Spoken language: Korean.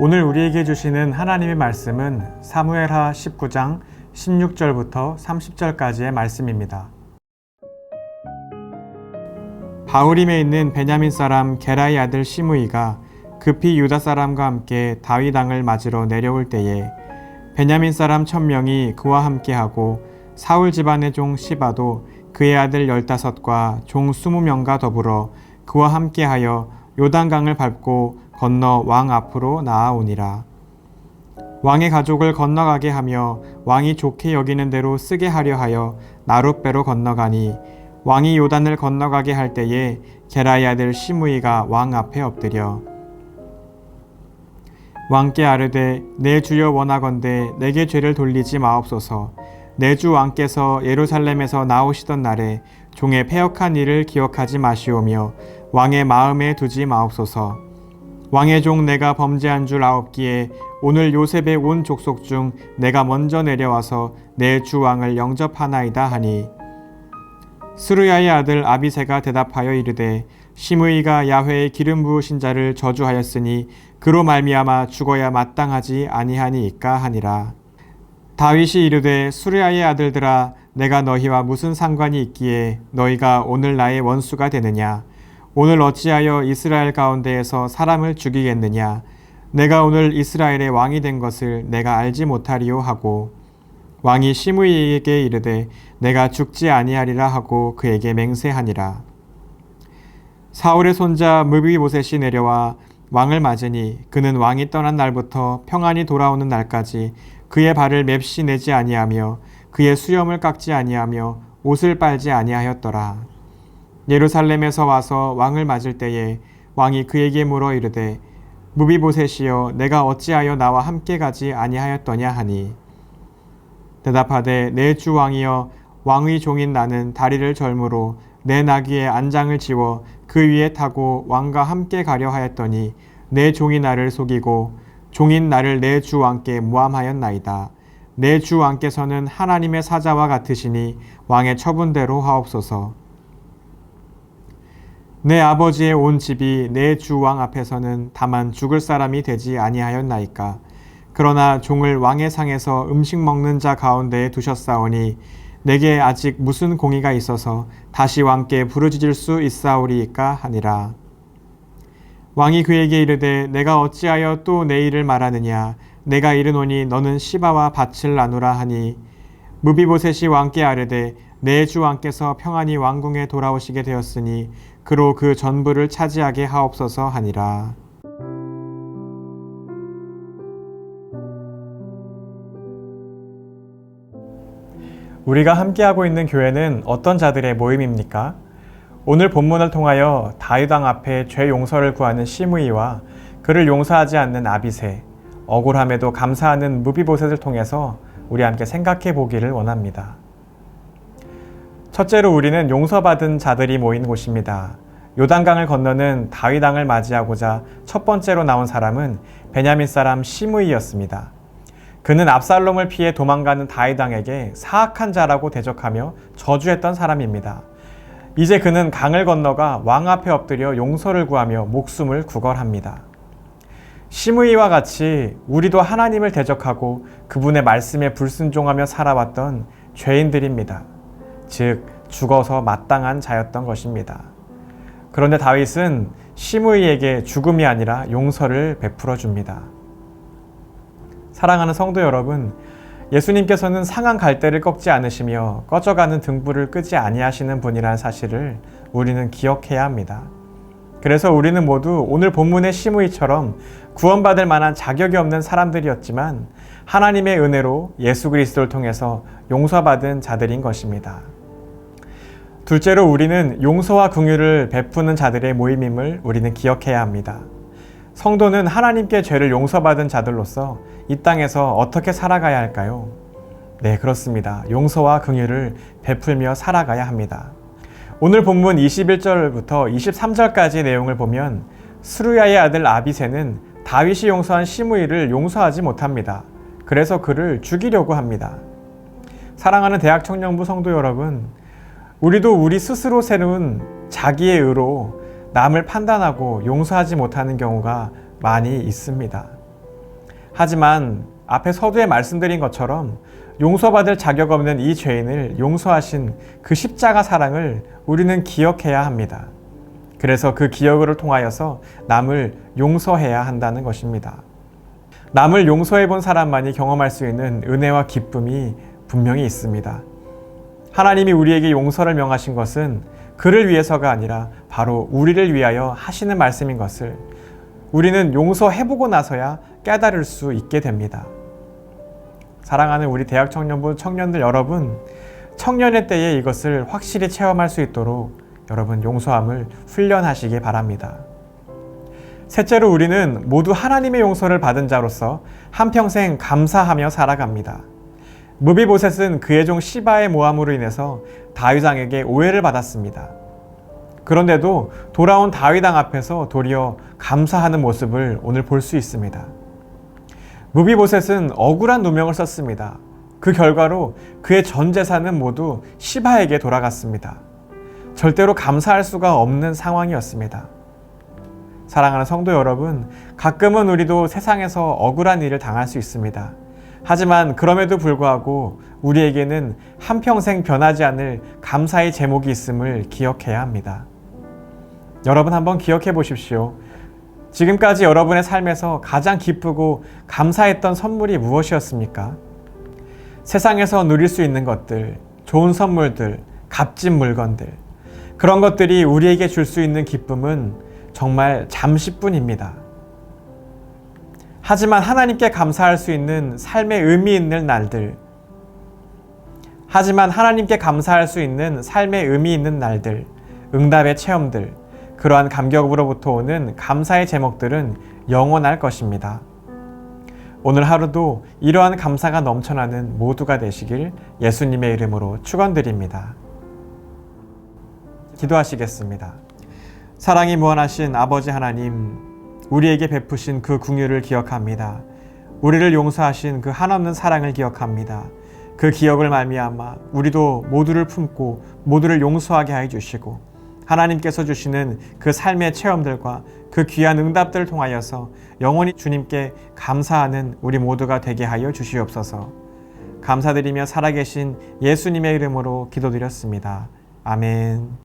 오늘 우리에게 주시는 하나님의 말씀은 사무엘하 19장 16절부터 30절까지의 말씀입니다. 바후림에 있는 베냐민 사람 게라의 아들 시므이가 급히 유다 사람과 함께 다윗 왕을 맞으러 내려올 때에 베냐민 사람 1000명이 그와 함께하고 사울 집안의 종 시바도 그의 아들 15과 종 20명과 더불어 그와 함께하여 요단강을 밟고 건너 왕 앞으로 나아오니라. 왕의 가족을 건너가게 하며 왕이 좋게 여기는 대로 쓰게 하려 하여 나룻배로 건너가니 왕이 요단을 건너가게 할 때에 게라의 아들 시므이가 왕 앞에 엎드려 왕께 아뢰되 내 주여 원하건대 내게 죄를 돌리지 마옵소서. 내 주 왕께서 예루살렘에서 나오시던 날에 종의 패역한 일을 기억하지 마시오며 왕의 마음에 두지 마옵소서. 왕의 종 내가 범죄한 줄 아옵기에 오늘 요셉의 온 족속 중 내가 먼저 내려와서 내 주 왕을 영접하나이다 하니 스루야의 아들 아비새가 대답하여 이르되 시므이가 야훼의 기름 부으신 자를 저주하였으니 그로 말미암아 죽어야 마땅하지 아니하니이까 하니라. 다윗이 이르되 스루야의 아들들아 내가 너희와 무슨 상관이 있기에 너희가 오늘 나의 원수가 되느냐. 오늘 어찌하여 이스라엘 가운데에서 사람을 죽이겠느냐. 내가 오늘 이스라엘의 왕이 된 것을 내가 알지 못하리요 하고 왕이 시므이에게 이르되 내가 죽지 아니하리라 하고 그에게 맹세하니라. 사울의 손자 므비보셋이 내려와 왕을 맞으니 그는 왕이 떠난 날부터 평안히 돌아오는 날까지 그의 발을 맵시 내지 아니하며 그의 수염을 깎지 아니하며 옷을 빨지 아니하였더라. 예루살렘에서 와서 왕을 맞을 때에 왕이 그에게 물어 이르되 므비보셋이여 내가 어찌하여 나와 함께 가지 아니하였더냐 하니 대답하되 내 주 왕이여 왕의 종인 나는 다리를 절므로 내 나귀의 안장을 지워 그 위에 타고 왕과 함께 가려 하였더니 내 종이 나를 속이고 종인 나를 내 주 왕께 모함하였나이다. 내 주 왕께서는 하나님의 사자와 같으시니 왕의 처분대로 하옵소서. 내 아버지의 온 집이 내 주 왕 앞에서는 다만 죽을 사람이 되지 아니하였나이까. 그러나 종을 왕의 상에서 음식 먹는 자 가운데에 두셨사오니 내게 아직 무슨 공의가 있어서 다시 왕께 부르짖을 수 있사오리이까 하니라. 왕이 그에게 이르되 내가 어찌하여 또 내 일을 말하느냐. 내가 이르노니 너는 시바와 밭을 나누라 하니 므비보셋이 왕께 아뢰되 내 주 왕께서 평안히 왕궁에 돌아오시게 되었으니 그로 그 전부를 차지하게 하옵소서 하니라. 우리가 함께하고 있는 교회는 어떤 자들의 모임입니까? 오늘 본문을 통하여 다윗 왕 앞에 죄 용서를 구하는 시므이와 그를 용서하지 않는 아비새, 억울함에도 감사하는 므비보셋을 통해서 우리 함께 생각해 보기를 원합니다. 첫째로 우리는 용서받은 자들이 모인 곳입니다. 요단강을 건너는 다윗 왕을 맞이하고자 첫 번째로 나온 사람은 베냐민 사람 시므이였습니다. 그는 압살롬을 피해 도망가는 다윗 왕에게 사악한 자라고 대적하며 저주했던 사람입니다. 이제 그는 강을 건너가 왕 앞에 엎드려 용서를 구하며 목숨을 구걸합니다. 시므이와 같이 우리도 하나님을 대적하고 그분의 말씀에 불순종하며 살아왔던 죄인들입니다. 즉 죽어서 마땅한 자였던 것입니다. 그런데 다윗은 시므이에게 죽음이 아니라 용서를 베풀어 줍니다. 사랑하는 성도 여러분, 예수님께서는 상한 갈대를 꺾지 않으시며 꺼져가는 등불을 끄지 아니하시는 분이라는 사실을 우리는 기억해야 합니다. 그래서 우리는 모두 오늘 본문의 시므이처럼 구원받을 만한 자격이 없는 사람들이었지만 하나님의 은혜로 예수 그리스도를 통해서 용서받은 자들인 것입니다. 둘째로 우리는 용서와 긍휼을 베푸는 자들의 모임임을 우리는 기억해야 합니다. 성도는 하나님께 죄를 용서받은 자들로서 이 땅에서 어떻게 살아가야 할까요? 네, 그렇습니다. 용서와 긍휼을 베풀며 살아가야 합니다. 오늘 본문 21절부터 23절까지 내용을 보면 스루야의 아들 아비새는 다윗이 용서한 시므이를 용서하지 못합니다. 그래서 그를 죽이려고 합니다. 사랑하는 대학 청년부 성도 여러분, 우리도 우리 스스로 세운 자기의 의로 남을 판단하고 용서하지 못하는 경우가 많이 있습니다. 하지만 앞에 서두에 말씀드린 것처럼 용서받을 자격 없는 이 죄인을 용서하신 그 십자가 사랑을 우리는 기억해야 합니다. 그래서 그 기억을 통하여서 남을 용서해야 한다는 것입니다. 남을 용서해 본 사람만이 경험할 수 있는 은혜와 기쁨이 분명히 있습니다. 하나님이 우리에게 용서를 명하신 것은 그를 위해서가 아니라 바로 우리를 위하여 하시는 말씀인 것을 우리는 용서해보고 나서야 깨달을 수 있게 됩니다. 사랑하는 우리 대학 청년부 청년들 여러분, 청년의 때에 이것을 확실히 체험할 수 있도록 여러분 용서함을 훈련하시기 바랍니다. 셋째로 우리는 모두 하나님의 용서를 받은 자로서 한평생 감사하며 살아갑니다. 무비보셋은 그의 종 시바의 모함으로 인해서 다윗 왕에게 오해를 받았습니다. 그런데도 돌아온 다윗 왕 앞에서 도리어 감사하는 모습을 오늘 볼 수 있습니다. 무비보셋은 억울한 누명을 썼습니다. 그 결과로 그의 전 재산은 모두 시바에게 돌아갔습니다. 절대로 감사할 수가 없는 상황이었습니다. 사랑하는 성도 여러분, 가끔은 우리도 세상에서 억울한 일을 당할 수 있습니다. 하지만 그럼에도 불구하고 우리에게는 한평생 변하지 않을 감사의 제목이 있음을 기억해야 합니다. 여러분 한번 기억해 보십시오. 지금까지 여러분의 삶에서 가장 기쁘고 감사했던 선물이 무엇이었습니까? 세상에서 누릴 수 있는 것들, 좋은 선물들, 값진 물건들, 그런 것들이 우리에게 줄 수 있는 기쁨은 정말 잠시뿐입니다. 하지만 하나님께 감사할 수 있는 삶의 의미 있는 날들, 응답의 체험들, 그러한 감격으로부터 오는 감사의 제목들은 영원할 것입니다. 오늘 하루도 이러한 감사가 넘쳐나는 모두가 되시길 예수님의 이름으로 축원드립니다. 기도하시겠습니다. 사랑이 무한하신 아버지 하나님, 우리에게 베푸신 그 긍휼을 기억합니다. 우리를 용서하신 그 한없는 사랑을 기억합니다. 그 기억을 말미암아 우리도 모두를 품고 모두를 용서하게 하여 주시고 하나님께서 주시는 그 삶의 체험들과 그 귀한 응답들을 통하여서 영원히 주님께 감사하는 우리 모두가 되게 하여 주시옵소서. 감사드리며 살아계신 예수님의 이름으로 기도드렸습니다. 아멘.